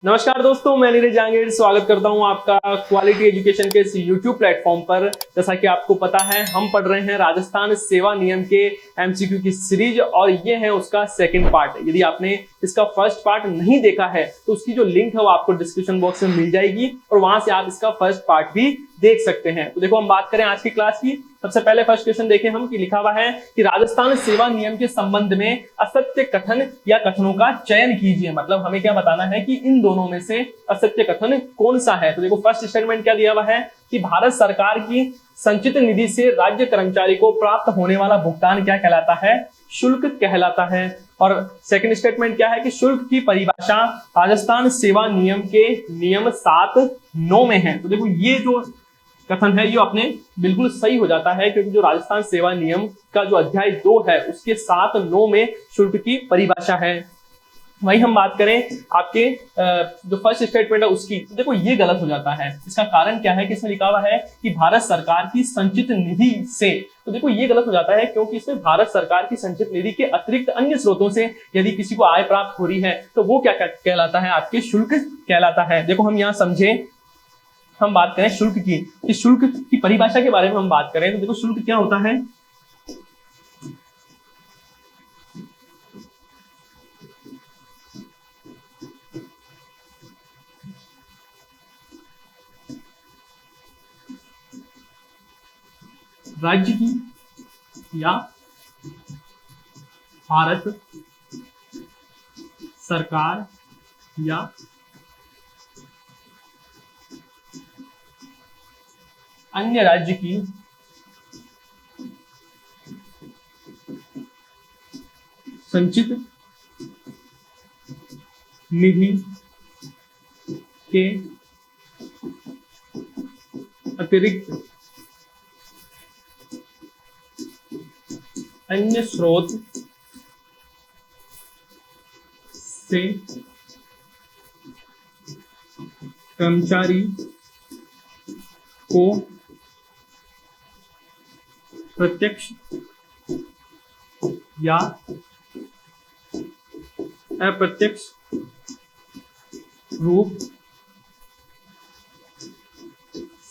नमस्कार दोस्तों, मैं नीरज जहांगीर स्वागत करता हूं आपका क्वालिटी एजुकेशन के इस YouTube प्लेटफॉर्म पर। जैसा कि आपको पता है, हम पढ़ रहे हैं राजस्थान सेवा नियम के MCQ की सीरीज और ये है उसका सेकंड पार्ट। यदि आपने इसका फर्स्ट पार्ट नहीं देखा है तो उसकी जो लिंक है वो आपको डिस्क्रिप्शन बॉक्स में मिल जाएगी और वहां से आप इसका फर्स्ट पार्ट भी देख सकते हैं। तो देखो, हम बात करें आज की क्लास की। सबसे पहले फर्स्ट क्वेश्चन देखें हम कि लिखा हुआ है कि राजस्थान सेवा नियम के संबंध में असत्य कथन या कथनों का चयन कीजिए। मतलब हमें क्या बताना है कि इन दोनों में से असत्य कथन कौन सा है। तो देखो, फर्स्ट स्टेटमेंट क्या दिया हुआ है कि भारत सरकार की संचित निधि से राज्य कर्मचारी को प्राप्त होने वाला भुगतान क्या कहलाता है? शुल्क कहलाता है। और सेकंड स्टेटमेंट क्या है कि शुल्क की परिभाषा राजस्थान सेवा नियम के नियम 7(9) में है। तो देखो, ये जो कथन है ये अपने बिल्कुल सही हो जाता है, क्योंकि जो राजस्थान सेवा नियम का जो अध्याय 2 है उसके 7(9) में शुल्क की परिभाषा है। वहीं हम बात करें आपके जो फर्स्ट स्टेटमेंट है उसकी, तो देखो ये गलत हो जाता है। इसका कारण क्या है कि इसमें लिखा हुआ है कि भारत सरकार की संचित निधि से। तो देखो ये गलत हो जाता है, क्योंकि इसमें भारत सरकार की संचित निधि के अतिरिक्त अन्य स्रोतों से यदि किसी को आय प्राप्त हो रही है तो वो क्या कहलाता है? आपके शुल्क कहलाता है। देखो, हम यहाँ समझे, हम बात करें शुल्क की, कि शुल्क की परिभाषा के बारे में हम बात करें तो देखो, शुल्क क्या होता है? राज्य की या भारत सरकार या अन्य राज्य की संचित निधि के अतिरिक्त अन्य स्रोत से कर्मचारी को प्रत्यक्ष या अप्रत्यक्ष रूप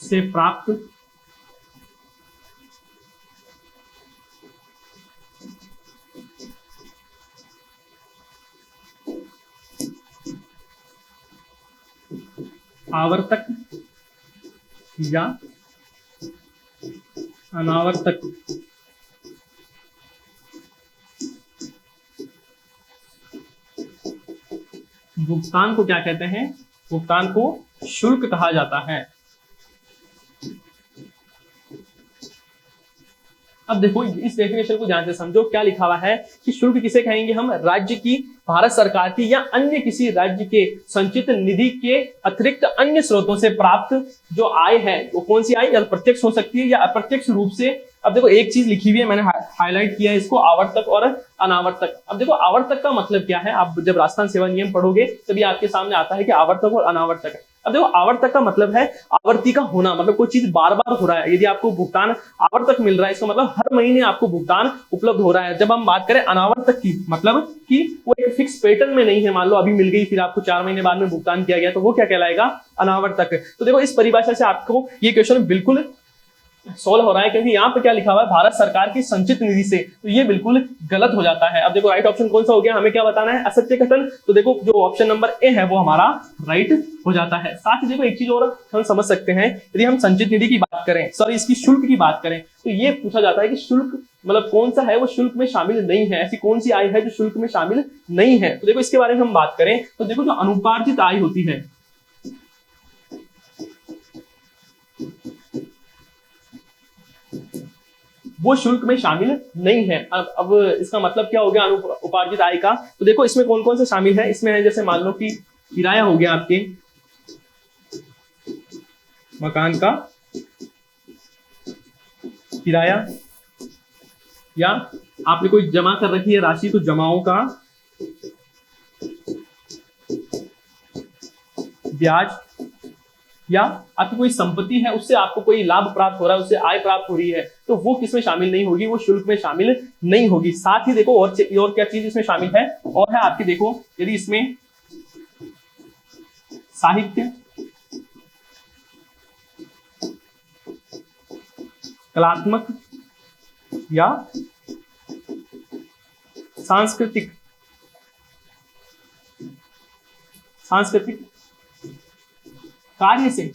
से प्राप्त आवर्तक या अनावर्तक भुगतान को क्या कहते हैं? भुगतान को शुल्क कहा जाता है। अब देखो, इस डेफिनेशन को ध्यान से समझो। क्या लिखा हुआ है कि शुल्क किसे कहेंगे हम? राज्य की, भारत सरकार की या अन्य किसी राज्य के संचित निधि के अतिरिक्त अन्य स्रोतों से प्राप्त जो आय है, वो कौन सी आय? या प्रत्यक्ष हो सकती है या अप्रत्यक्ष रूप से। अब देखो, एक चीज लिखी हुई है, मैंने हाईलाइट किया है इसको, आवर्तक और अनावर्तक। अब देखो, आवर्तक का मतलब क्या है? आप जब राजस्थान सेवा नियम पढ़ोगे तभी आपके सामने आता है कि आवर्तक और अनावर्तक। अब देखो, आवर्तक का मतलब है आवर्ती का होना, मतलब कोई चीज बार बार हो रहा है। यदि आपको भुगतान आवर्तक मिल रहा है, इसका मतलब हर महीने आपको भुगतान उपलब्ध हो रहा है। जब हम बात करें अनावर्तक की, मतलब कि वो एक फिक्स पैटर्न में नहीं है, मान लो अभी मिल गई फिर आपको 4 महीने बाद में भुगतान किया गया, तो वो क्या कहलाएगा? अनावर्तक। तो देखो, इस परिभाषा से आपको ये क्वेश्चन बिल्कुल सोल्व हो रहा है, क्योंकि यहाँ पे क्या लिखा हुआ है? भारत सरकार की संचित निधि से, तो ये बिल्कुल गलत हो जाता है। अब देखो, राइट ऑप्शन कौन सा हो गया? हमें क्या बताना है? असत्य कथन। तो देखो, जो ऑप्शन नंबर ए है वो हमारा राइट हो जाता है। साथ ही देखो, एक चीज और हम समझ सकते हैं, यदि हम संचित निधि की बात करें, सॉरी इसकी शुल्क की बात करें, तो ये पूछा जाता है कि शुल्क मतलब कौन सा है वो शुल्क में शामिल नहीं है, ऐसी कौन सी आय है जो शुल्क में शामिल नहीं है। तो देखो, इसके बारे में हम बात करें तो देखो, जो अनुपार्जित आय होती है, वो शुल्क में शामिल नहीं है। अब इसका मतलब क्या हो गया उपार्जित आय का? तो देखो, इसमें कौन कौन से शामिल है? इसमें है जैसे मान लो कि किराया हो गया, आपके मकान का किराया, या आपने कोई जमा कर रखी है राशि तो जमाओं का ब्याज, या आपकी कोई संपत्ति है उससे आपको कोई लाभ प्राप्त हो रहा है, उससे आय प्राप्त हो रही है, तो वो किसमें शामिल नहीं होगी? वो शुल्क में शामिल नहीं होगी। साथ ही देखो, और क्या चीज इसमें शामिल है? और है आपकी, देखो, यदि इसमें साहित्य, कलात्मक या सांस्कृतिक कार्य से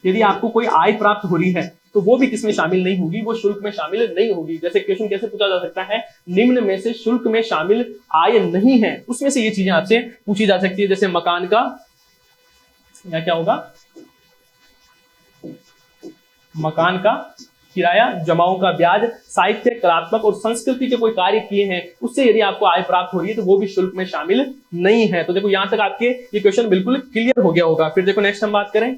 यदि आपको कोई आय प्राप्त हो रही है तो वो भी किसमें शामिल नहीं होगी, वो शुल्क में शामिल नहीं होगी। जैसे क्वेश्चन कैसे पूछा जा सकता है, निम्न में से शुल्क में शामिल आय नहीं है, उसमें से ये चीजें आपसे पूछी जा सकती है। जैसे मकान का या क्या होगा, मकान का किराया, जमाओं का ब्याज, साहित्य, कलात्मक और संस्कृति के कोई कार्य किए हैं उससे यदि आपको आय प्राप्त हो रही है तो वो भी शुल्क में शामिल नहीं है। तो देखो यहां तक आपके ये क्वेश्चन बिल्कुल क्लियर हो गया होगा। फिर देखो नेक्स्ट हम बात करें,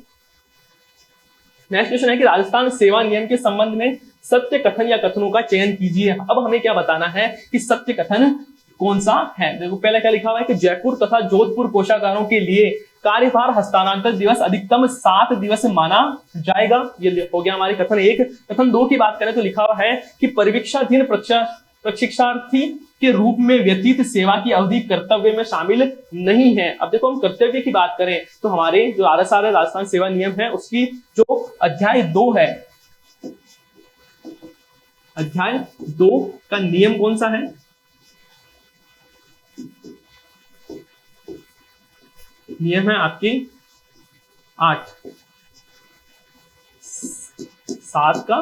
नेक्स्ट क्वेश्चन है कि राजस्थान सेवा नियम के संबंध में सत्य कथन या कथनों का चयन कीजिए। अब हमें क्या बताना है कि सत्य कथन कौन सा है। देखो पहले क्या लिखा हुआ है कि जयपुर तथा जोधपुर कोषागारों के लिए कार्यभार हस्तांतरण दिवस अधिकतम 7 दिवस माना जाएगा। ये हो गया हमारे कथन 1। कथन 2 की बात करें तो लिखा हुआ है कि परिवीक्षाधीन प्रशिक्षार्थी के रूप में व्यतीत सेवा की अवधि कर्तव्य में शामिल नहीं है। अब देखो हम कर्तव्य की बात करें तो हमारे जो RSR है, राजस्थान सेवा नियम है, उसकी जो अध्याय 2 है, अध्याय 2 का नियम कौन सा है, नियम है आपके 8, 7 का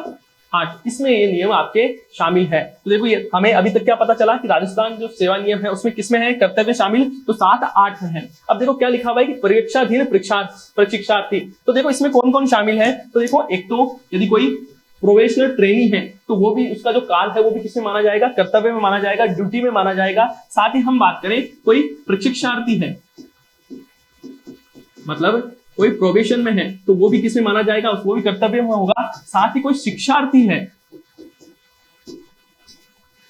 8, इसमें ये नियम आपके शामिल है। तो देखो ये हमें अभी तक क्या पता चला कि राजस्थान जो सेवा नियम है उसमें किसमें है कर्तव्य शामिल, तो 7, 8 है। अब देखो क्या लिखा हुआ है कि परीक्षाधीन प्रशिक्षार्थी, तो देखो इसमें कौन कौन शामिल है। तो देखो एक तो यदि कोई प्रोबेशनल ट्रेनी है तो वो भी, उसका जो काल है वो भी किसमें माना जाएगा, कर्तव्य में माना जाएगा, ड्यूटी में माना जाएगा। साथ ही हम बात करें कोई प्रशिक्षार्थी है, मतलब कोई प्रोबेशन में है तो वो भी किसमें माना जाएगा, वो भी कर्तव्य में होगा। साथ ही कोई शिक्षार्थी है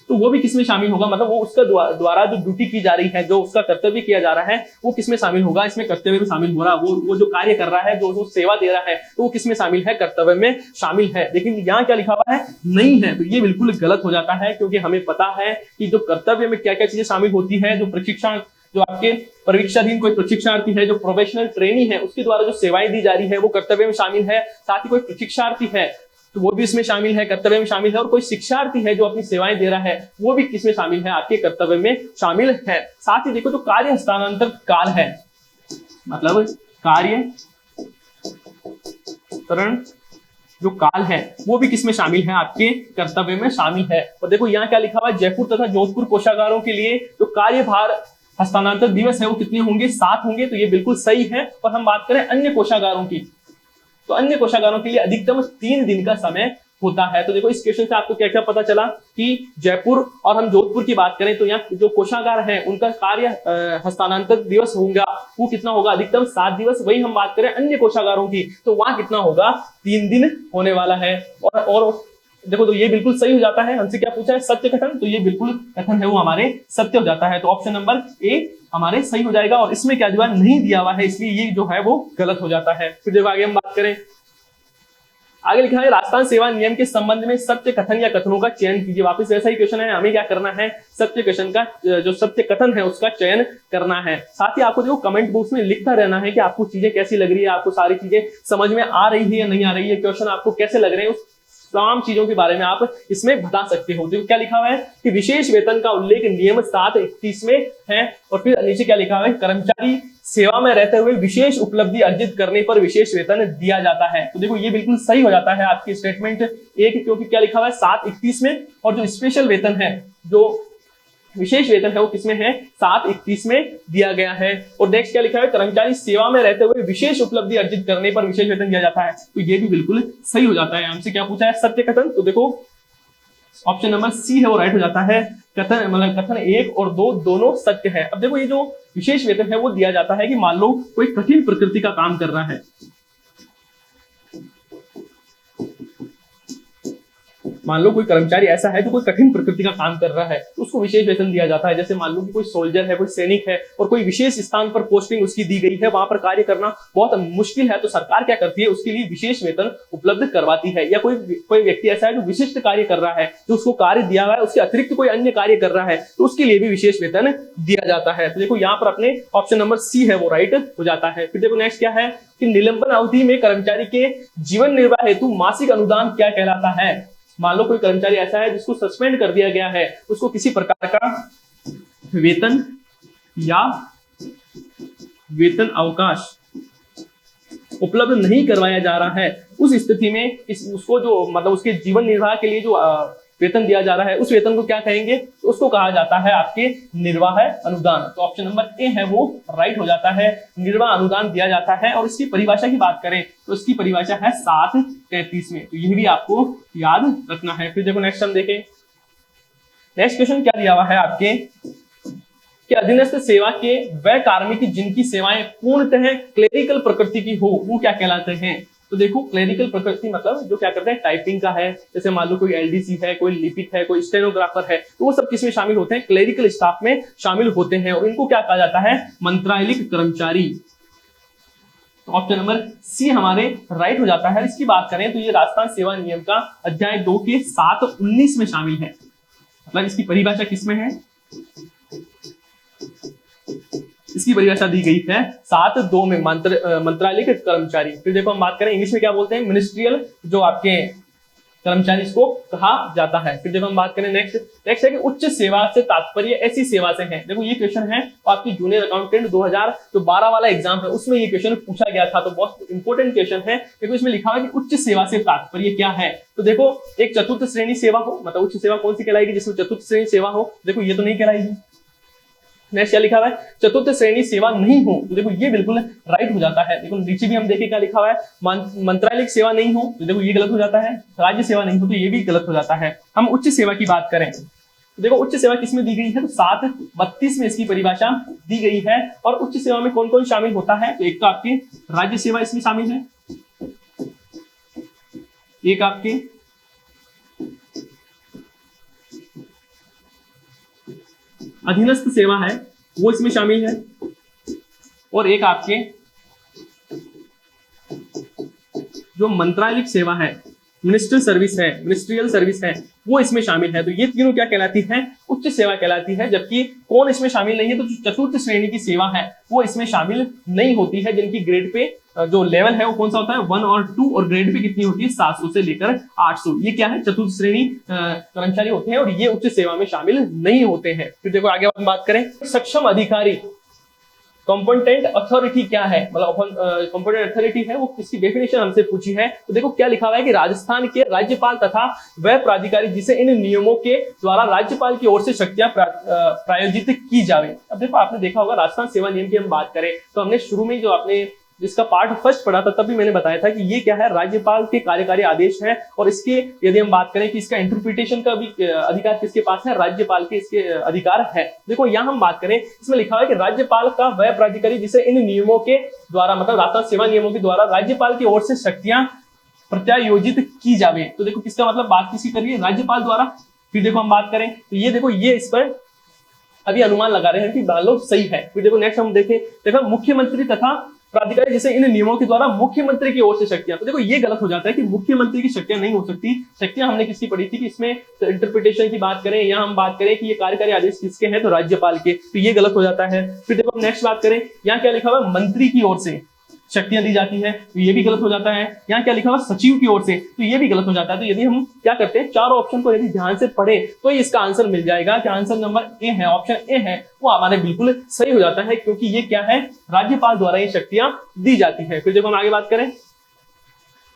तो वो भी किसमें शामिल होगा, मतलब वो उसका द्वारा जो ड्यूटी की जा रही है, जो उसका कर्तव्य किया जा रहा है वो किसमें शामिल होगा, इसमें कर्तव्य में शामिल हो रहा, वो जो कार्य कर रहा है, जो सेवा दे रहा है तो वो किसमें शामिल है, कर्तव्य में शामिल है। लेकिन यहाँ क्या लिखा हुआ है, नहीं है, तो ये बिल्कुल गलत हो जाता है, क्योंकि हमें पता है कि जो कर्तव्य में क्या क्या चीजें शामिल होती है, जो प्रशिक्षण, जो आपके परीक्षाधीन कोई प्रशिक्षार्थी है, जो प्रोफेशनल ट्रेनी है, उसके द्वारा जो सेवाएं दी जा रही है वो कर्तव्य में शामिल है। साथ ही कोई प्रशिक्षार्थी है तो वो भी इसमें शामिल है, कर्तव्य में शामिल है। और कोई शिक्षार्थी है जो अपनी सेवाएं दे रहा है वो भी किसमें शामिल है, आपके कर्तव्य में शामिल है। साथ ही देखो जो कार्य हस्तांतरण काल है, मतलब कार्य हस्तांतरण जो काल है वो भी किसमें शामिल है, आपके कर्तव्य में शामिल है। और देखो यहाँ क्या लिखा हुआ है, जयपुर तथा जोधपुर कोषागारों के लिए जो कार्यभार हस्तांतरण दिवस है वो कितने होंगे, 7 होंगे, तो ये बिल्कुल सही है। और हम बात करें अन्य कोषागारों की, तो अन्य कोषागारों के लिए अधिकतम 3 दिन का समय होता है। तो देखो इस क्वेश्चन से आपको क्या क्या पता चला कि जयपुर और हम जोधपुर की बात करें तो यहाँ जो कोषागार है उनका कार्य हस्तांतरण दिवस होगा वो कितना होगा, अधिकतम 7 दिवस। वही हम बात करें अन्य कोषागारों की तो वहां कितना होगा, 3 दिन होने वाला है। और देखो तो ये बिल्कुल सही हो जाता है। हमसे क्या पूछा है, सत्य कथन, तो ये बिल्कुल कथन है वो हमारे सत्य हो जाता है। तो ऑप्शन नंबर ए हमारे सही हो जाएगा। और इसमें क्या दिया, नहीं दिया हुआ है, इसलिए ये जो है वो गलत हो जाता है। फिर जब आगे हम बात करें, आगे लिखा है राजस्थान सेवा नियम के संबंध में सत्य कथन या कथनों का चयन कीजिए। वापस वैसा ही क्वेश्चन है, हमें क्या करना है, सत्य क्वेश्चन का जो सत्य कथन है उसका चयन करना है। साथ ही आपको देखो कमेंट बॉक्स में लिखता रहना है कि आपको चीजें कैसी लग रही है, आपको सारी चीजें समझ में आ रही है या नहीं आ रही है, क्वेश्चन आपको कैसे लग रहे हैं, उस तमाम चीजों के बारे में आप इसमें बता सकते हो। तो क्या लिखा हुआ है कि विशेष वेतन का उल्लेख नियम 731 में है। और फिर नीचे क्या लिखा हुआ है, कर्मचारी सेवा में रहते हुए विशेष उपलब्धि अर्जित करने पर विशेष वेतन दिया जाता है। तो देखो ये बिल्कुल सही हो जाता है आपकी स्टेटमेंट 1, क्योंकि क्या लिखा हुआ है 731 में। और जो स्पेशल वेतन है, जो विशेष वेतन है वो किसमें है, 731 में दिया गया है। और नेक्स्ट क्या लिखा है, कर्मचारी सेवा में रहते हुए विशेष उपलब्धि अर्जित करने पर विशेष वेतन दिया जाता है। तो ये भी बिल्कुल सही हो जाता है। हमसे क्या पूछा है, सत्य कथन, तो देखो ऑप्शन नंबर सी है वो राइट हो जाता है। कथन मतलब कथन 1 और 2 दोनों सत्य है। अब देखो ये जो विशेष वेतन है वो दिया जाता है कि मान लो कोई कठिन प्रकृति का काम कर रहा है, मान लो कोई कर्मचारी ऐसा है जो कोई कठिन प्रकृति का काम कर रहा है तो उसको विशेष वेतन दिया जाता है। जैसे मान लो कि कोई सोल्जर है, कोई सैनिक है और कोई विशेष स्थान पर पोस्टिंग उसकी दी गई है, वहां पर कार्य करना बहुत मुश्किल है, तो सरकार क्या करती है, उसके लिए विशेष वेतन उपलब्ध करवाती है। या कोई व्यक्ति ऐसा है जो विशिष्ट कार्य कर रहा है, जो उसको कार्य दिया हुआ है उसके अतिरिक्त कोई अन्य कार्य कर रहा है, तो उसके लिए भी विशेष वेतन दिया जाता है। तो देखो यहाँ पर अपने ऑप्शन नंबर सी है वो राइट हो जाता है। फिर देखो नेक्स्ट क्या है कि निलंबन अवधि में कर्मचारी के जीवन निर्वाह हेतु मासिक अनुदान क्या कहलाता है। मान लो कोई कर्मचारी ऐसा है जिसको सस्पेंड कर दिया गया है, उसको किसी प्रकार का वेतन या वेतन अवकाश उपलब्ध नहीं करवाया जा रहा है, उस स्थिति में उसको जो मतलब उसके जीवन निर्वाह के लिए जो वेतन दिया जा रहा है उस वेतन को क्या कहेंगे, तो उसको कहा जाता है आपके निर्वाह अनुदान। तो ऑप्शन नंबर ए है वो राइट हो जाता है, निर्वाह अनुदान दिया जाता है। और इसकी परिभाषा की बात करें तो इसकी परिभाषा है 733 में, तो यह भी आपको याद रखना है। फिर देखो नेक्स्ट हम देखें, नेक्स्ट क्वेश्चन क्या दिया हुआ है आपके कि अधीनस्थ सेवा के वह कार्मिक जिनकी सेवाएं पूर्णतः क्लेरिकल प्रकृति की हो वो क्या कहलाते हैं। तो देखो क्लेरिकल प्रकृति मतलब जो क्या करते हैं, टाइपिंग का है, जैसे मान लो कोई एलडीसी है, कोई लिपिक है, कोई स्टेनोग्राफर है, तो वो सब किसमें शामिल होते हैं, क्लेरिकल स्टाफ में शामिल होते हैं। और इनको क्या कहा जाता है, मंत्रालयिक कर्मचारी। ऑप्शन नंबर सी हमारे राइट हो जाता है। इसकी बात करें तो ये राजस्थान सेवा नियम का अध्याय 2 के 7:19 में शामिल है। मतलब इसकी परिभाषा किसमें है, इसकी परिभाषा दी गई है 7(2) में, मंत्रालय के कर्मचारी। फिर देखो हम बात करें इंग्लिश में क्या बोलते हैं, मिनिस्ट्रियल जो आपके कर्मचारी इसको कहा जाता है। फिर देखो हम बात करें नेक्स्ट है कि उच्च सेवा से तात्पर्य ऐसी सेवा से है। देखो ये क्वेश्चन है आपकी जूनियर अकाउंटेंट 2012 वाला एग्जाम है उसमें ये क्वेश्चन पूछा गया था, तो बहुत इंपॉर्टेंट क्वेश्चन है। देखो इसमें लिखा हुआ है कि उच्च सेवा से तात्पर्य क्या है। तो देखो एक चतुर्थ श्रेणी सेवा हो, मतलब उच्च सेवा कौन सी कहलाएगी, जिसमें चतुर्थ श्रेणी सेवा हो। देखो ये तो नहीं कहलाएगी। नेक्स्ट क्या लिखा हुआ है, चतुर्थ श्रेणी सेवा नहीं हो, तो देखो ये बिल्कुल राइट हो जाता है। देखो नीचे भी हम देखें क्या लिखा हुआ है, मंत्रालय सेवा नहीं हो, तो देखो ये गलत हो जाता है। राज्य सेवा नहीं हो तो ये भी गलत हो जाता है। हम उच्च सेवा की बात करें तो देखो उच्च सेवा किसमें दी गई है, तो 7:32 में इसकी परिभाषा दी गई है। और उच्च सेवा में कौन कौन शामिल होता है, तो एक तो आपके राज्य सेवा इसमें शामिल है, एक आपके अधीनस्थ सेवा है वो इसमें शामिल है, और एक आपके जो मंत्रालयिक सेवा है, मिनिस्ट्रियल सर्विस है वो इसमें शामिल है। तो ये तीनों क्या कहलाती है, उच्च सेवा कहलाती है। जबकि कौन इसमें शामिल नहीं है, तो जो चतुर्थ श्रेणी की सेवा है वो इसमें शामिल नहीं होती है, जिनकी ग्रेड पे जो लेवल है वो कौन सा होता है 1 और 2, और ग्रेड पे कितनी होती है 700 से लेकर 800। ये क्या है, चतुर्थ श्रेणी कर्मचारी होते हैं और ये उच्च सेवा में शामिल नहीं होते हैं। फिर देखो आगे हम बात करें सक्षम अधिकारी, कॉम्पिटेंट अथॉरिटी क्या है, मतलब कॉम्पिटेंट अथॉरिटी है वो इसकी डेफिनेशन हमसे पूछी है। तो देखो क्या लिखा हुआ है कि राजस्थान के राज्यपाल तथा वह प्राधिकारी जिसे इन नियमों के द्वारा राज्यपाल की ओर से शक्तियां प्रायोजित की जावे। अब देखो आपने देखा होगा राजस्थान सेवा नियम की हम बात करें तो हमने शुरू में जो आपने जिसका पार्ट फर्स्ट पढ़ा था तभी मैंने बताया था कि ये क्या है, राज्यपाल के कार्यकारी आदेश है। और इसके यदि हम बात करें कि इसका इंटरप्रिटेशन का भी अधिकार किसके पास है, राज्यपाल के इसके अधिकार है। देखो यहाँ हम बात करें इसमें लिखा हुआ है कि राज्यपाल का वह प्राधिकारी जिसे इन नियमों के द्वारा, मतलब राजस्थान सेवा नियमों के द्वारा राज्यपाल की ओर से शक्तियां प्रत्यायोजित की जावे। तो देखो किसका मतलब बात किसकी करिए, राज्यपाल द्वारा। फिर देखो हम बात करें तो ये देखो ये इस पर अभी अनुमान लगा रहे हैं कि मान लो सही है। फिर देखो नेक्स्ट हम देखें, देखो मुख्यमंत्री तथा प्राधिकारी जैसे इन नियमों के द्वारा मुख्यमंत्री की ओर से शक्तियां, तो देखो ये गलत हो जाता है कि मुख्यमंत्री की शक्तियां नहीं हो सकती। शक्तियां हमने किसकी पढ़ी थी कि इसमें इंटरप्रिटेशन की बात करें या हम बात करें कि ये कार्यकारी आदेश किसके हैं, तो राज्यपाल के, तो ये गलत हो जाता है। फिर देखो हम नेक्स्ट बात करें, यहाँ क्या लिखा हुआ है, मंत्री की ओर से शक्तियां दी जाती है, तो ये भी गलत हो जाता है। यहाँ क्या लिखा हुआ सचिव की ओर से, तो ये भी गलत हो जाता है। तो यदि हम क्या करते हैं, चारों ऑप्शन को यदि ध्यान से पढ़े तो इसका आंसर मिल जाएगा कि आंसर नंबर ए है, ऑप्शन ए है वो हमारे बिल्कुल सही हो जाता है, क्योंकि ये क्या है, राज्यपाल द्वारा ये शक्तियां दी जाती है। फिर देखो हम आगे बात करें,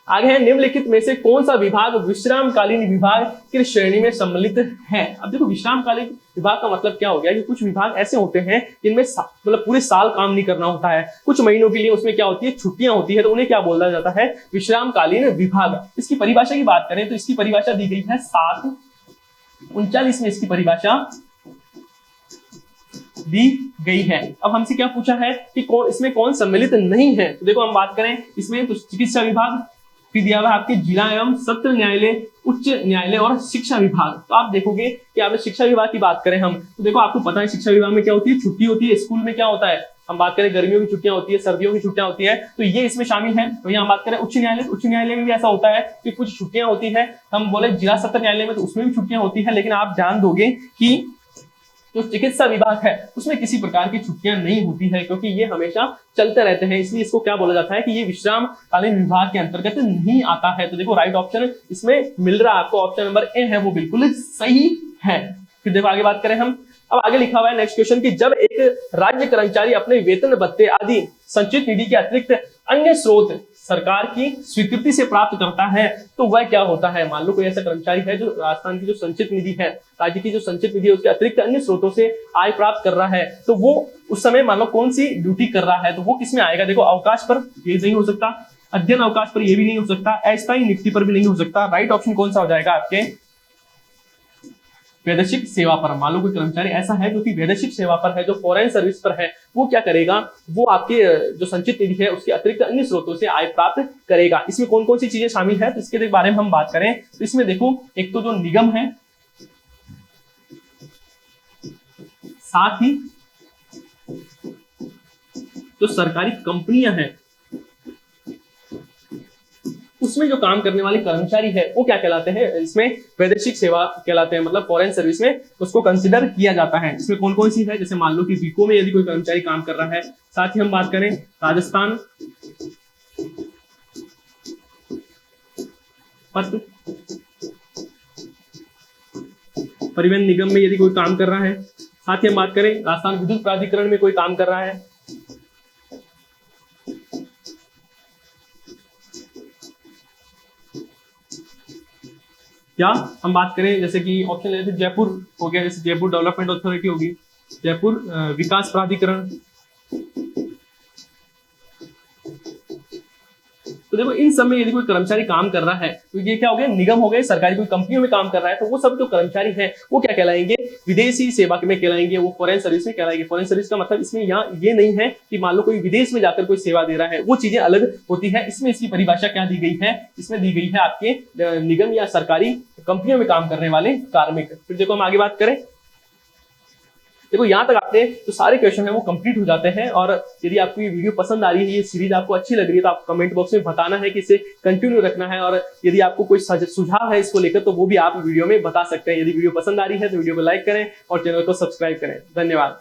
आगे है निम्नलिखित में से कौन सा विभाग विश्रामकालीन विभाग की श्रेणी में सम्मिलित है। अब देखो विश्रामकालीन विभाग का मतलब क्या हो गया कि कुछ विभाग ऐसे होते हैं जिनमें मतलब पूरे साल काम नहीं करना होता है, कुछ महीनों के लिए उसमें क्या होती है छुट्टियां होती है, तो उन्हें क्या बोला जाता है, विश्रामकालीन विभाग। इसकी परिभाषा की बात करें तो इसकी परिभाषा दी गई है 7:39 में इसकी परिभाषा दी गई है। अब हमसे क्या पूछा है कि कौन इसमें कौन सम्मिलित नहीं है, तो देखो हम बात करें इसमें तो चिकित्सा विभाग, फिर दिया हुआ आपके जिला एवं सत्र न्यायालय उच्च न्यायालय और शिक्षा विभाग। तो आप देखोगे कि आपने शिक्षा विभाग की बात करें हम, तो देखो आपको पता है शिक्षा विभाग में क्या होती है, छुट्टी होती है। स्कूल में क्या होता है, हम बात करें गर्मियों की छुट्टियां होती है, सर्दियों की छुट्टियां होती है, तो ये इसमें शामिल है। तो यहाँ बात करें उच्च न्यायालय, उच्च न्यायालय में भी ऐसा होता है कि कुछ छुट्टियां होती है। हम बोले जिला सत्र न्यायालय में, तो उसमें भी छुट्टियां होती है, लेकिन आप जान दोगे कि जो चिकित्सा विभाग है उसमें किसी प्रकार की छुट्टियां नहीं होती है, क्योंकि ये हमेशा चलते रहते हैं। इसलिए इसको क्या बोला जाता है कि ये विश्राम कालीन विभाग के अंतर्गत नहीं आता है। तो देखो राइट ऑप्शन इसमें मिल रहा है आपको, ऑप्शन नंबर ए है वो बिल्कुल सही है। फिर देखो आगे बात करें हम, अब आगे लिखा हुआ है नेक्स्ट क्वेश्चन कि जब एक राज्य कर्मचारी अपने वेतन भत्ते आदि संचित निधि के अतिरिक्त अन्य स्रोत सरकार की स्वीकृति से प्राप्त करता है, तो वह क्या होता है। मान लो कोई ऐसा कर्मचारी है जो राजस्थान की जो संचित निधि है, राज्य की जो संचित निधि है, उसके अतिरिक्त अन्य स्रोतों से आय प्राप्त कर रहा है, तो वो उस समय मान लो कौन सी ड्यूटी कर रहा है, तो वो किसमें आएगा। देखो अवकाश पर ये नहीं हो सकता, अध्ययन अवकाश पर ये भी नहीं हो सकता, अस्थायी नियुक्ति पर भी नहीं हो सकता। राइट ऑप्शन कौन सा हो जाएगा आपके, वैदेशिक सेवा पर। मान लो कोई कर्मचारी ऐसा है जो कि वैदेशिक सेवा पर है, जो फॉरेन सर्विस पर है, वो क्या करेगा, वो आपके जो संचित निधि है उसके अतिरिक्त अन्य स्रोतों से आय प्राप्त करेगा। इसमें कौन कौन सी चीजें शामिल है, तो इसके बारे में हम बात करें तो इसमें देखो एक तो जो निगम है, साथ ही जो सरकारी कंपनियां हैं उसमें जो काम करने वाले कर्मचारी है वो क्या कहलाते हैं, इसमें वैदेशिक सेवा कहलाते हैं, मतलब फॉरेन सर्विस में उसको कंसिडर किया जाता है। इसमें कौन कौन सी है, जैसे मान लो कि बीको में यदि कोई कर्मचारी काम कर रहा है, साथ ही हम बात करें राजस्थान पथ परिवहन निगम में यदि कोई काम कर रहा है, साथ ही हम बात करें राजस्थान विद्युत प्राधिकरण में कोई काम कर रहा है, या हम बात करें जैसे कि ऑप्शन लेते जयपुर हो गया, जैसे जयपुर डेवलपमेंट अथॉरिटी होगी, जयपुर विकास प्राधिकरण। तो देखो इन सब में यदि कोई कर्मचारी काम कर रहा है तो ये क्या हो गया, निगम हो गए, सरकारी कोई कंपनियों में काम कर रहा है, तो वो सब जो कर्मचारी हैं वो क्या कहलाएंगे, विदेशी सेवा में कहलाएंगे, वो फॉरेन सर्विस में कहलाएंगे। फॉरेन सर्विस का मतलब इसमें यहाँ ये नहीं है कि मान लो कोई विदेश में जाकर कोई सेवा दे रहा है, वो चीजें अलग होती है। इसमें इसकी परिभाषा क्या दी गई है, इसमें दी गई है आपके निगम या सरकारी कंपनियों में काम करने वाले कार्मिक। फिर देखो हम आगे बात करें, देखो यहाँ तक आपने जो सारे क्वेश्चन है वो कंप्लीट हो जाते हैं। और यदि आपको ये वीडियो पसंद आ रही है, ये सीरीज आपको अच्छी लग रही है, तो आप कमेंट बॉक्स में बताना है कि इसे कंटिन्यू रखना है। और यदि आपको कोई सुझाव है इसको लेकर तो वो भी आप वीडियो में बता सकते हैं। यदि वीडियो पसंद आ रही है तो वीडियो को लाइक करें और चैनल को सब्सक्राइब करें। धन्यवाद।